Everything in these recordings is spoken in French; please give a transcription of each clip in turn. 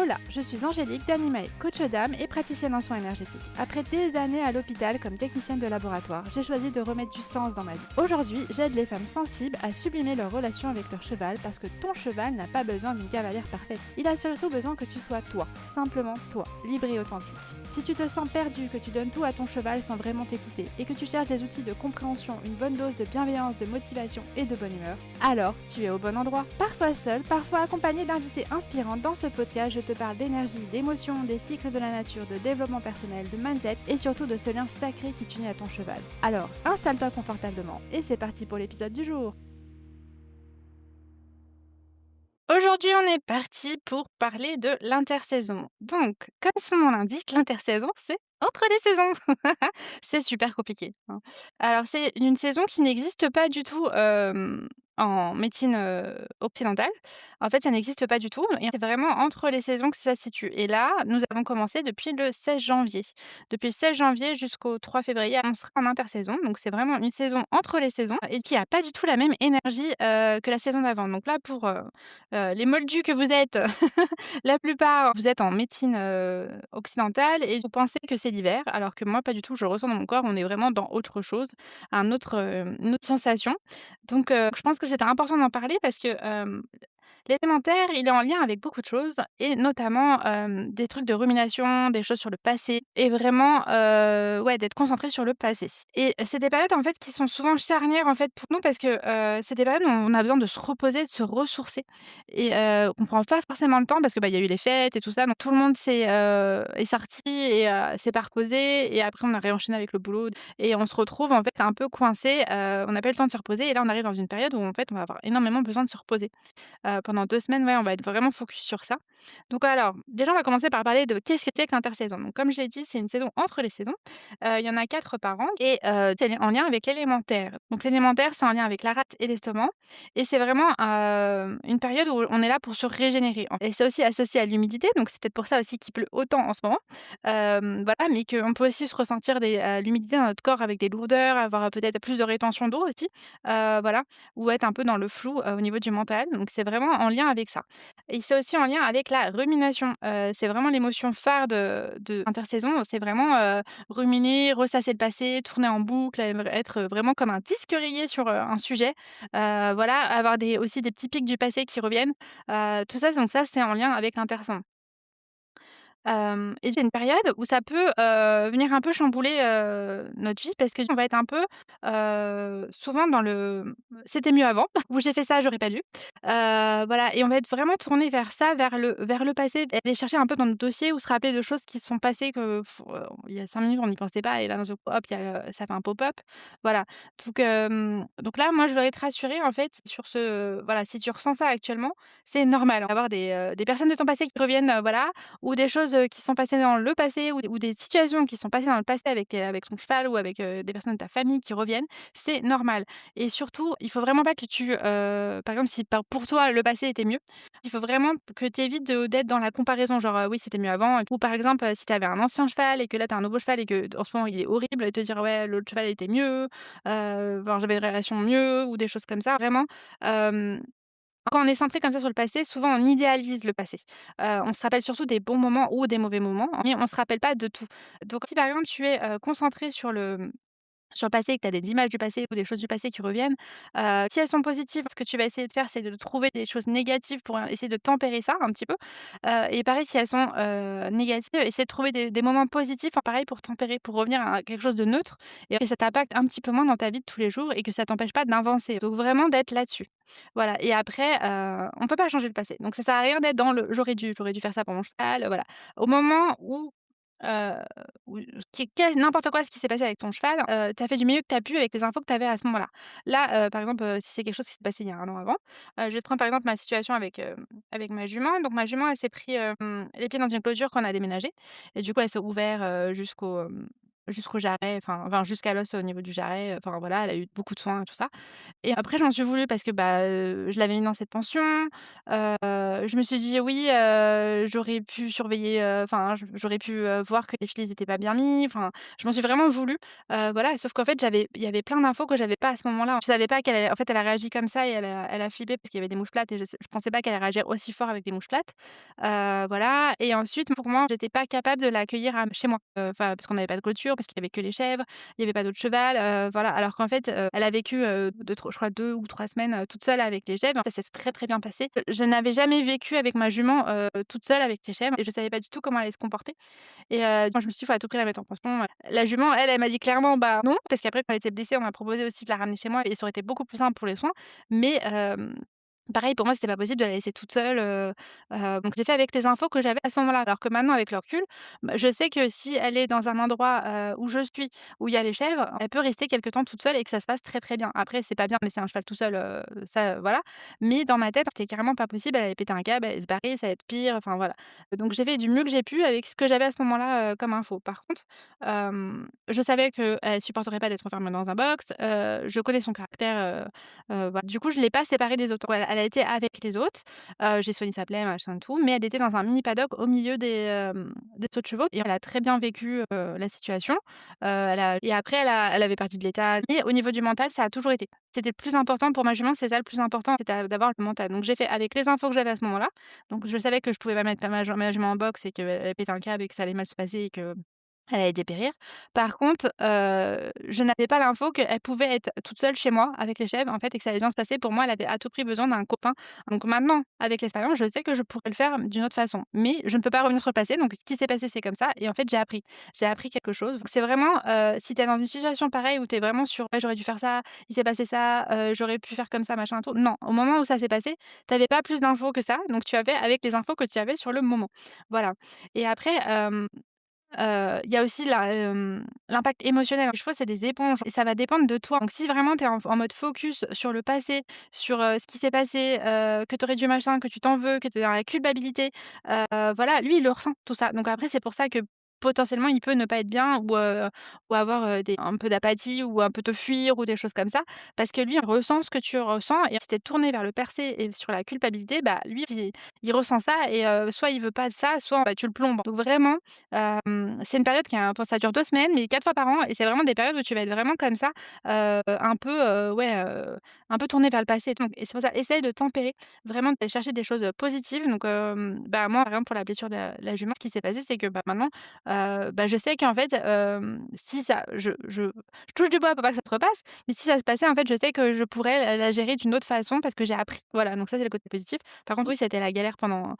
Hola, je suis Angélique d'Animae, coach d'âme et praticienne en soins énergétiques. Après des années à l'hôpital comme technicienne de laboratoire, j'ai choisi de remettre du sens dans ma vie. Aujourd'hui, j'aide les femmes sensibles à sublimer leur relation avec leur cheval parce que ton cheval n'a pas besoin d'une cavalière parfaite. Il a surtout besoin que tu sois toi, simplement toi, libre et authentique. Si tu te sens perdu, que tu donnes tout à ton cheval sans vraiment t'écouter et que tu cherches des outils de compréhension, une bonne dose de bienveillance, de motivation et de bonne humeur, alors tu es au bon endroit. Parfois seul, parfois accompagné d'invités inspirants, dans ce podcast, je te parle d'énergie, d'émotions, des cycles de la nature, de développement personnel, de mindset et surtout de ce lien sacré qui t'unit à ton cheval. Alors, installe-toi confortablement et c'est parti pour l'épisode du jour. Aujourd'hui, on est parti pour parler de l'intersaison. Donc, comme son nom l'indique, l'intersaison, c'est entre les saisons. C'est super compliqué, hein. Alors, c'est une saison qui n'existe pas du tout, en médecine, occidentale. En fait, ça n'existe pas du tout et c'est vraiment entre les saisons que ça se situe et là, nous avons commencé depuis le 16 janvier. Depuis le 16 janvier jusqu'au 3 février, on sera en intersaison, donc c'est vraiment une saison entre les saisons et qui a pas du tout la même énergie, que la saison d'avant. Donc là, pour, les moldus que vous êtes, la plupart, vous êtes en médecine, occidentale et vous pensez que c'est l'hiver, alors que moi pas du tout, je le ressens dans mon corps, on est vraiment dans autre chose, une autre sensation. Donc je pense que c'était important d'en parler parce que, l'élémentaire, il est en lien avec beaucoup de choses et notamment, des trucs de rumination, des choses sur le passé et vraiment, ouais, d'être concentré sur le passé et c'est des périodes, en fait, qui sont souvent charnières, en fait, pour nous parce que, c'est des périodes où on a besoin de se reposer, de se ressourcer et on prend pas forcément le temps parce que, bah, il y a eu les fêtes et tout ça, donc tout le monde est sorti et s'est pas reposé et après on a réenchaîné avec le boulot et on se retrouve, en fait, un peu coincé, on n'a pas eu le temps de se reposer et là, on arrive dans une période où, en fait, on va avoir énormément besoin de se reposer. Pendant 2 semaines, ouais, on va être vraiment focus sur ça. Donc alors, déjà, on va commencer par parler de qu'est-ce que c'est que l'intersaison. Donc comme je l'ai dit, c'est une saison entre les saisons. Il y en a 4 par an et c'est en lien avec l'élémentaire. Donc l'élémentaire, c'est en lien avec la rate et l'estomac et c'est vraiment, une période où on est là pour se régénérer et c'est aussi associé à l'humidité, donc c'est peut-être pour ça aussi qu'il pleut autant en ce moment. Voilà, mais qu'on peut aussi se ressentir l'humidité dans notre corps avec des lourdeurs, avoir peut-être plus de rétention d'eau aussi, voilà, ou être un peu dans le flou, au niveau du mental. Donc c'est vraiment en lien avec ça et c'est aussi en lien avec la rumination. C'est vraiment l'émotion phare de l'intersaison. C'est vraiment, ruminer, ressasser le passé, tourner en boucle, être vraiment comme un disque rayé sur, un sujet. Voilà, avoir aussi des petits pics du passé qui reviennent. Tout ça, donc ça, c'est en lien avec l'intersaison. Et c'est une période où ça peut, venir un peu chambouler, notre vie parce qu'on va être un peu, souvent dans le «c'était mieux avant» ou «j'ai fait ça, j'aurais pas dû». Voilà et on va être vraiment tourné vers ça, vers le passé, aller chercher un peu dans nos dossiers ou se rappeler de choses qui se sont passées il y a 5 minutes, on n'y pensait pas et là, d'un seul coup, hop, ça fait un pop-up. Voilà. Donc là, moi, je voudrais te rassurer, en fait, sur voilà, si tu ressens ça actuellement, c'est normal d'avoir des personnes de ton passé qui reviennent, voilà, ou des choses, qui sont passées dans le passé ou des situations qui sont passées dans le passé avec ton cheval ou avec, des personnes de ta famille qui reviennent, c'est normal et surtout, il faut vraiment pas que par exemple, si pour toi le passé était mieux, il faut vraiment que tu évites d'être dans la comparaison, genre, «Oui, c'était mieux avant» ou par exemple, si tu avais un ancien cheval et que là, tu as un nouveau cheval et que en ce moment il est horrible et te dire: «Ouais, l'autre cheval était mieux, enfin j'avais une relation mieux» ou des choses comme ça, vraiment, hem quand on est centré comme ça sur le passé, souvent on idéalise le passé. On se rappelle surtout des bons moments ou des mauvais moments, mais on se rappelle pas de tout. Donc si par exemple tu es, concentré sur le passé et que tu as des images du passé ou des choses du passé qui reviennent, si elles sont positives, ce que tu vas essayer de faire, c'est de trouver des choses négatives pour, essayer de tempérer ça un petit peu, et pareil si elles sont, négatives, essayer de trouver des moments positifs, pareil pour tempérer, pour revenir à quelque chose de neutre et que ça t'impacte un petit peu moins dans ta vie de tous les jours et que ça t'empêche pas d'avancer. Donc vraiment d'être là-dessus. Voilà et après, on peut pas changer le passé. Donc ça sert à rien d'être dans le «j'aurais dû faire ça pour mon cheval», voilà. Au moment heu, où n'importe quoi ce qui s'est passé avec ton cheval, tu as fait du mieux que tu as pu avec les infos que tu avais à ce moment-là. Là, par exemple, si c'est quelque chose qui s'est passé il y a 1 an avant, je vais te prendre par exemple ma situation avec ma jument. Donc ma jument, elle s'est pris, les pieds dans une clôture quand on a déménagé et du coup, elle s'est ouvert, jusqu'au jarret, enfin jusqu'à l'os au niveau du jarret, enfin voilà, elle a eu beaucoup de soins et tout ça. Et après j'en suis voulu parce que, je l'avais mis dans cette pension, je me suis dit: «Oui, j'aurais pu surveiller, enfin j'aurais pu, voir que les filets ils étaient pas bien mis», enfin, je m'en suis vraiment voulu, voilà, sauf qu'en fait il y avait plein d'infos que j'avais pas à ce moment-là. Je savais pas qu'elle allait en fait, elle a réagi comme ça et elle a flippé parce qu'il y avait des mouches plates et je pensais pas qu'elle allait réagir aussi fort avec des mouches plates, voilà et ensuite pour moi, j'étais pas capable de l'accueillir à chez moi, enfin parce qu'on n'avait pas de clôture, parce qu'il y avait que les chèvres, il y avait pas d'autre cheval, voilà. Alors qu'en fait, elle a vécu, 2-3 je crois 2 ou 3 semaines, toute seule avec les chèvres. Ça s'est très, très bien passé. Je n'avais jamais vécu avec ma jument, toute seule avec les chèvres et je savais pas du tout comment elle allait se comporter et moi je me suis dit: «Faut à tout prix la mettre en pension». La jument, elle m'a dit clairement: «Bah non», parce qu'après quand elle était blessée, on m'a proposé aussi de la ramener chez moi et ça aurait été beaucoup plus simple pour les soins. Mais pareil pour moi, c'était pas possible de la laisser toute seule, donc j'ai fait avec les infos que j'avais à ce moment-là. Alors que maintenant avec le recul, je sais que si elle est dans un endroit, où je suis, où il y a les chèvres, elle peut rester quelque temps toute seule et que ça se passe très, très bien. Après c'est pas bien de laisser un cheval tout seul, ça, voilà. Mais dans ma tête, c'était carrément pas possible, elle allait péter un câble, elle allait se barrer, ça allait être pire, enfin voilà. Donc j'ai fait du mieux que j'ai pu avec ce que j'avais à ce moment-là, comme info. Par contre, je savais qu'elle supporterait pas d'être enfermée dans un box, je connais son caractère, voilà. Du coup, je l'ai pas séparée des autres. Elle a été avec les autres, j'ai soigné sa plaie, machin et tout, mais elle était dans un mini paddock au milieu des autres chevaux et elle a très bien vécu, la situation. Elle a et après elle avait perdu de l'étal, mais au niveau du mental, ça a toujours été. C'était le plus important pour ma jument, c'est ça le plus important, c'était d'avoir le mental. Donc j'ai fait avec les infos que j'avais à ce moment-là. Donc je savais que je pouvais pas mettre ma jument en box et qu'elle allait péter un câble et que ça allait mal se passer et que elle allait dépérir. Par contre, je n'avais pas l'info qu'elle pouvait être toute seule chez moi avec les chèvres, en fait, et que ça allait bien se passer. Pour moi, elle avait à tout prix besoin d'un copain. Donc maintenant, avec l'expérience, je sais que je pourrais le faire d'une autre façon. Mais je ne peux pas revenir sur le passé, donc ce qui s'est passé, c'est comme ça et en fait, j'ai appris. J'ai appris quelque chose. Donc c'est vraiment, si tu es dans une situation pareille où tu es vraiment sur: «Ouais, j'aurais dû faire ça, il s'est passé ça, j'aurais pu faire comme ça, machin et tout». Non, au moment où ça s'est passé, tu avais pas plus d'infos que ça, donc tu as fait avec les infos que tu avais sur le moment. Voilà et après, il y a aussi l'impact émotionnel. Les chevaux, c'est des éponges et ça va dépendre de toi. Donc si vraiment tu es en mode focus sur le passé, sur, ce qui s'est passé, que tu aurais dû machin, que tu t'en veux, que tu es dans la culpabilité, voilà, lui, il le ressent tout ça. Donc après, c'est pour ça que potentiellement, il peut ne pas être bien ou avoir, des un peu d'apathie ou un peu te fuir ou des choses comme ça. Parce que lui, il ressent ce que tu ressens et si tu es tourné vers le passé et sur la culpabilité, bah, lui, il ressent ça et soit il veut pas de ça, soit, bah, tu le plombes. Donc vraiment, c'est une période qui est un peu ça dure 2 semaines, mais 4 fois par an et c'est vraiment des périodes où tu vas être vraiment comme ça, un peu, ouais, un peu tourné vers le passé et tout et c'est pour ça, essaye de tempérer, vraiment d'aller chercher des choses, positives donc moi, par exemple, pour la blessure de la jument, ce qui s'est passé, c'est que, maintenant, je sais qu'en fait, si ça je touche du bois pour pas que ça se repasse, mais si ça se passait, en fait, je sais que je pourrais la gérer d'une autre façon parce que j'ai appris. Voilà, donc ça, c'est le côté positif. Par contre, oui, c'était la galère pendant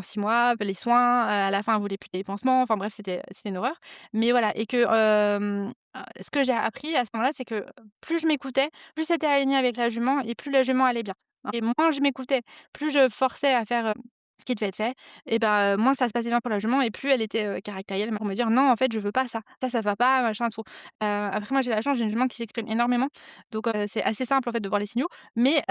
6 mois, les soins, à la fin, elle voulait plus des pansements, enfin bref, c'était une horreur. Mais voilà et que, ce que j'ai appris à ce moment-là, c'est que plus je m'écoutais, plus c'était aligné avec la jument et plus la jument allait bien. Et moins je m'écoutais, plus je forçais à faire, ce qui devait être fait et moins ça se passait bien pour la jument et plus elle était, caractérielle pour me dire: «Non, en fait, je veux pas ça. Ça va pas, machin, tout». Après moi, j'ai la chance, j'ai une jument qui s'exprime énormément, donc c'est assez simple, en fait, de voir les signaux. Mais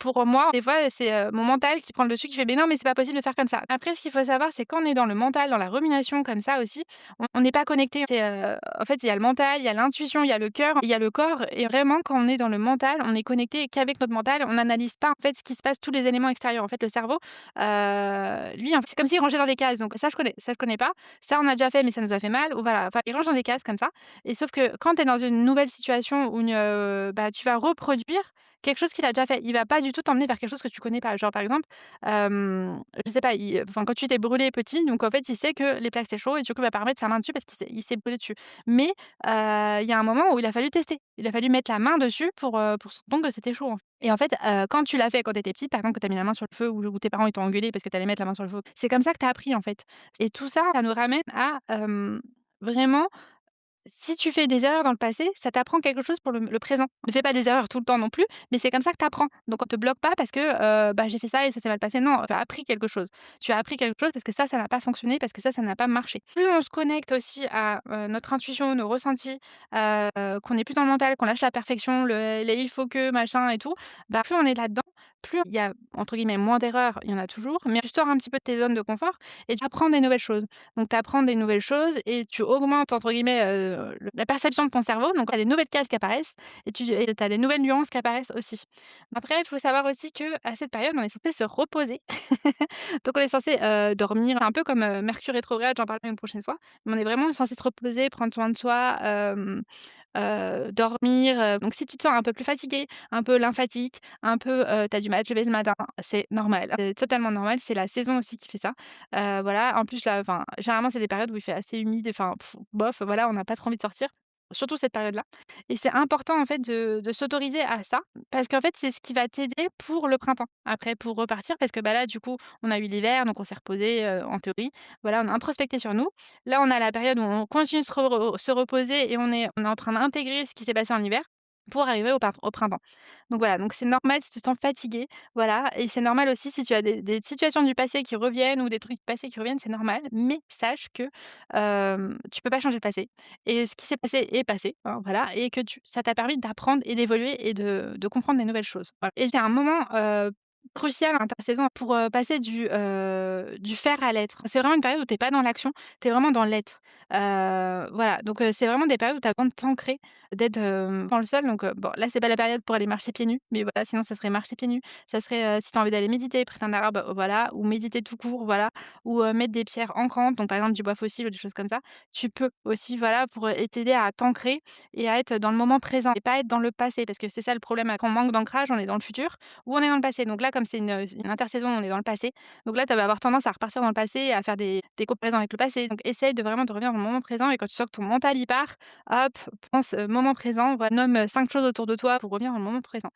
pour moi, des fois, c'est, mon mental qui prend le dessus, qui fait: «Mais non, mais c'est pas possible de faire comme ça». Après, ce qu'il faut savoir, c'est quand on est dans le mental, dans la rumination comme ça aussi, on n'est pas connecté. C'est, en fait, il y a le mental, il y a l'intuition, il y a le cœur, il y a le corps et vraiment quand on est dans le mental, on est connecté qu'avec notre mental. On n'analyse pas, en fait, ce qui se passe, tous les éléments extérieurs. En fait, le cerveau, lui, en fait, c'est comme s'il rangeait dans des cases. Donc ça, je connais. Ça, je connais pas. Ça, on a déjà fait, mais ça nous a fait mal ou voilà. Enfin, il range dans des cases comme ça et sauf que quand tu es dans une nouvelle situation où tu vas reproduire quelque chose qu'il a déjà fait. Il va pas du tout t'emmener vers quelque chose que tu connais pas. Genre, par exemple, je sais pas, quand tu t'es brûlé petit, donc en fait, il sait que les plaques, c'est chaud et du coup, il va pas remettre sa main dessus parce qu'il s'est brûlé dessus. Mais il y a un moment où il a fallu tester. Il a fallu mettre la main dessus pour se rendre compte que c'était chaud, en fait. Et en fait, quand tu l'as fait quand tu étais petite, par exemple, que tu as mis la main sur le feu ou tes parents, ils t'ont engueulé parce que tu allais mettre la main sur le feu, c'est comme ça que tu as appris, en fait. Et tout ça, ça nous ramène à, vraiment si tu fais des erreurs dans le passé, ça t'apprend quelque chose pour le présent. Ne fais pas des erreurs tout le temps non plus, mais c'est comme ça que tu apprends. Donc on te bloque pas parce que, j'ai fait ça et ça s'est mal passé. Non, tu as appris quelque chose. Tu as appris quelque chose parce que ça n'a pas fonctionné, parce que ça n'a pas marché. Plus on se connecte aussi à, notre intuition, nos ressentis, qu'on est plus dans le mental, qu'on lâche la perfection, le les «il faut que» machin et tout, plus on est là-dedans, plus il y a, entre guillemets, «moins d'erreurs», il y en a toujours, mais tu sors un petit peu de tes zones de confort et tu apprends des nouvelles choses. Donc tu apprends des nouvelles choses et tu augmentes, entre guillemets, le la perception de ton cerveau. Donc tu as des nouvelles cases qui apparaissent et tu as des nouvelles nuances qui apparaissent aussi. Après, il faut savoir aussi qu'à cette période, on est censé se reposer. Donc on est censé, dormir un peu comme, Mercure rétrograde, j'en parlerai une prochaine fois. Mais on est vraiment censé se reposer, prendre soin de soi, dormir, donc si tu te sens un peu plus fatigué, un peu lymphatique, un peu, tu as du mal à te lever le matin, c'est normal. C'est totalement normal, c'est la saison aussi qui fait ça. Voilà, en plus là, enfin, généralement, c'est des périodes où il fait assez humide, enfin, bof, voilà, on n'a pas trop envie de sortir, surtout cette période-là et c'est important, en fait, de s'autoriser à ça parce qu'en fait, c'est ce qui va t'aider pour le printemps. Après, pour repartir parce que, bah, là, du coup, on a eu l'hiver, donc on s'est reposé en théorie. Voilà, on a introspecté sur nous. Là, on a la période où on continue de se reposer et on est en train d'intégrer ce qui s'est passé en hiver pour arriver au printemps. Donc voilà, donc c'est normal si tu te sens fatigué, voilà et c'est normal aussi si tu as des situations du passé qui reviennent ou des trucs du passé qui reviennent, c'est normal. Mais sache que, tu peux pas changer le passé et ce qui s'est passé est passé, hein, voilà et que tu ça t'a permis d'apprendre et d'évoluer et de comprendre des nouvelles choses. Voilà et c'est un moment, crucial intersaison pour, passer du faire à l'être. C'est vraiment une période où tu es pas dans l'action, tu es vraiment dans l'être. Voilà, donc c'est vraiment des périodes où tu as besoin de t'ancrer, d'être, dans le sol donc bon, là, c'est pas la période pour aller marcher pieds nus, mais voilà, sinon ça serait marcher pieds nus. Ça serait, si tu as envie d'aller méditer près d'un arbre, voilà, ou méditer tout court, voilà, ou mettre des pierres ancrantes, donc par exemple du bois fossile ou des choses comme ça. Tu peux aussi, voilà, pour, et t'aider à t'ancrer et à être dans le moment présent et pas être dans le passé parce que c'est ça le problème, quand on manque d'ancrage, on est dans le futur ou on est dans le passé. Donc là, comme c'est une intersaison, on est dans le passé. Donc là, tu vas avoir tendance à repartir dans le passé et à faire des comparaisons avec le passé. Donc essaye de vraiment de revenir dans le moment présent et quand tu sens que ton mental y part, hop, pense, moment présent, voilà, nomme, 5 choses autour de toi pour revenir dans le moment présent.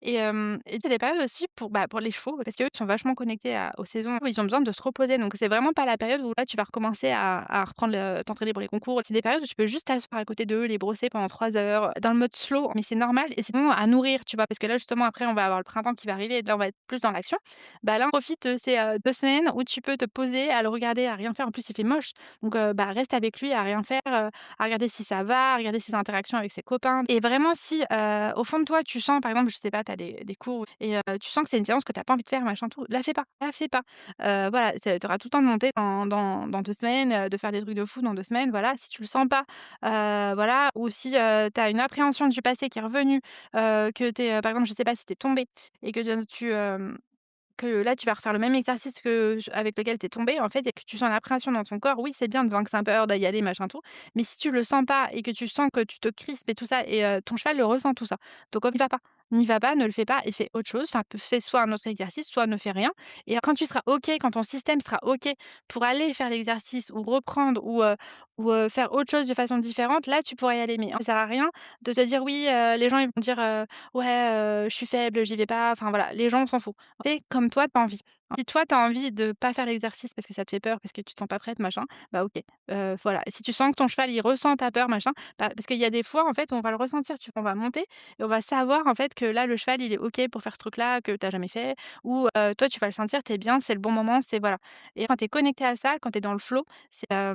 Et tu as des périodes aussi pour, bah, pour les chevaux, parce qu'eux sont vachement connectés aux saisons où ils ont besoin de se reposer. Donc c'est vraiment pas la période où là tu vas recommencer à reprendre t'entraîner pour les concours. C'est des périodes où tu peux juste t'asseoir à côté d'eux, les brosser pendant 3 heures, dans le mode slow, mais c'est normal et c'est bon à nourrir, tu vois? Parce que là justement après on va avoir le printemps qui va arriver et là on va être plus dans l'action. Bah, là on profite de ces, 2 semaines où tu peux te poser, à le regarder, à rien faire. En plus il fait moche, donc bah, reste avec lui à rien faire, à regarder si ça va, à regarder ses interactions avec ses copains et vraiment si, au fond de toi tu sens par exemple, je sais pas, tu as des cours et tu sens que c'est une séance que tu as pas envie de faire machin tout, la fais pas. Voilà, tu auras tout le temps de monter dans 2 semaines, de faire des trucs de fou dans 2 semaines, voilà. Si tu le sens pas, voilà ou si, tu as une appréhension du passé qui est revenue, que tu es, par exemple, je sais pas si tu es tombé et que que là, tu vas refaire le même exercice avec lequel tu es tombé, en fait, et que tu sens l'appréhension dans ton corps, oui, c'est bien de vaincre sa peur, d'y aller, machin tout. Mais si tu le sens pas et que tu sens que tu te crispes et tout ça et ton cheval le ressent tout ça. Donc n'y va pas. N'y va pas, ne le fais pas et fais autre chose. Enfin, fais soit un autre exercice, soit ne fais rien. Et quand tu seras OK, quand ton système sera OK pour aller faire l'exercice ou reprendre ou faire autre chose de façon différente, là, tu pourras y aller. Mais ça sert à rien de te dire: «Oui», les gens, ils vont dire, «Ouais, je suis faible, j'y vais pas». Enfin voilà, les gens, on s'en fout. Fais comme toi, tu as envie. Si toi, tu as envie de pas faire l'exercice parce que ça te fait peur, parce que tu te sens pas prête, machin, bah OK, voilà. Et si tu sens que ton cheval, il ressent ta peur, machin, bah, parce qu'il y a des fois, en fait, on va le ressentir, on va monter et on va savoir, en fait, que là, le cheval, il est OK pour faire ce truc-là que tu as jamais fait ou toi, tu vas le sentir, tu es bien, c'est le bon moment, c'est voilà. Et quand tu es connecté à ça, quand tu es dans le flow, c'est là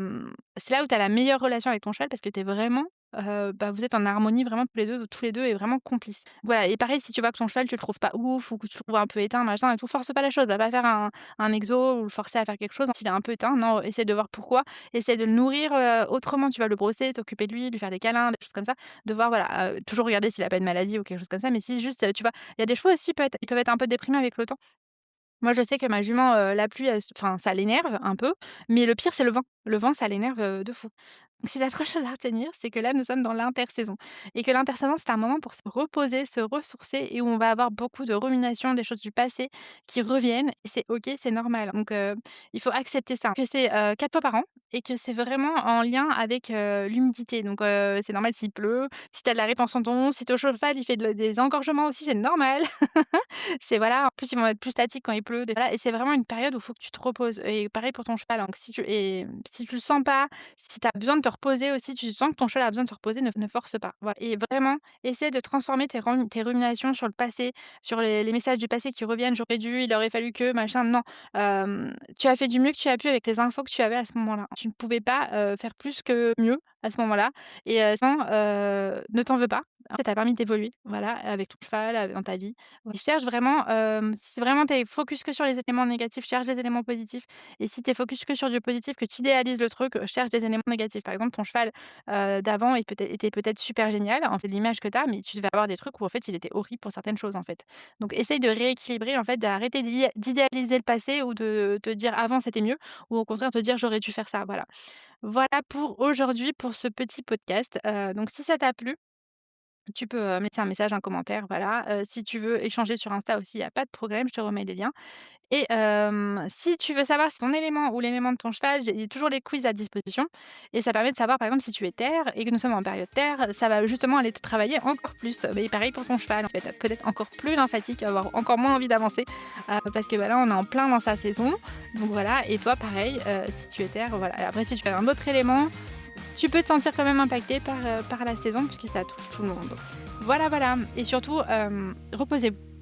où tu as la meilleure relation avec ton cheval parce que tu es vraiment, bah, vous êtes en harmonie vraiment tous les deux et vraiment complices. Voilà et pareil, si tu vois que ton cheval, tu le trouves pas ouf ou que tu le trouves un peu éteint, machin et tout, force pas la chose. Va pas faire un exo ou le forcer à faire quelque chose s'il est un peu éteint. Non, essaie de voir pourquoi. Essaie de le nourrir, autrement. Tu vas le brosser, t'occuper de lui faire des câlins, des choses comme ça. De voir, voilà, toujours regarder s'il a pas une maladie ou quelque chose comme ça. Mais si juste, tu vois, il y a des chevaux aussi, ils peuvent être un peu déprimés avec le temps. Moi, je sais que ma jument, la pluie, enfin, ça l'énerve un peu, mais le pire, c'est le vent. Le vent, ça l'énerve, de fou. Donc si tu as 3 choses à retenir, c'est que là, nous sommes dans l'intersaison et que l'intersaison, c'est un moment pour se reposer, se ressourcer et où on va avoir beaucoup de ruminations, des choses du passé qui reviennent et c'est OK, c'est normal. Donc il faut accepter ça, que c'est, 4 fois par an et que c'est vraiment en lien avec, l'humidité. Donc c'est normal s'il pleut, si tu as de la rétention d'eau, si ton cheval, il fait des engorgements aussi, c'est normal. C'est voilà, en plus, ils vont être plus statiques quand il pleut, voilà et c'est vraiment une période où il faut que tu te reposes et pareil pour ton cheval, donc si tu le sens pas, si tu as besoin de te reposer aussi, tu sens que ton cheval a besoin de se reposer, ne force pas, voilà et vraiment, essaie de transformer tes ruminations sur le passé, sur les messages du passé qui reviennent: «J'aurais dû, il aurait fallu que, machin», non, tu as fait du mieux que tu as pu avec les infos que tu avais à ce moment-là. Tu ne pouvais pas, faire plus que mieux, à ce moment-là et sinon, ne t'en veux pas. Ça t'a permis d'évoluer, voilà, avec ton cheval, dans ta vie. Ouais, cherche vraiment, si vraiment tu es focus que sur les éléments négatifs, cherche des éléments positifs et si tu es focus que sur du positif, que tu idéalises le truc, cherche des éléments négatifs. Par exemple, ton cheval, d'avant était peut-être super génial, en fait, l'image que tu as, mais tu devais avoir des trucs où, en fait, il était horrible pour certaines choses, en fait. Donc essaye de rééquilibrer, en fait, d'arrêter d'idéaliser le passé ou de te dire: «Avant, c'était mieux» ou au contraire te dire: «J'aurais dû faire ça», voilà. Voilà pour aujourd'hui, pour ce petit podcast. Donc si ça t'a plu, tu peux, me laisser un message, un commentaire, voilà. Si tu veux échanger sur Insta aussi, il y a pas de problème, je te remets les liens et si tu veux savoir si ton élément ou l'élément de ton cheval, j'ai toujours les quiz à disposition et ça permet de savoir, par exemple, si tu es terre et que nous sommes en période terre, ça va justement aller te travailler encore plus. Mais pareil pour ton cheval, en fait, peut-être encore plus lymphatique, avoir encore moins envie d'avancer, parce que, bah, là, on est en plein dans sa saison. Donc voilà et toi pareil, si tu es terre, voilà. Et après si tu as un autre élément, tu peux te sentir quand même impacté par la saison puisque ça touche tout le monde. Voilà, voilà et surtout, reposez-vous.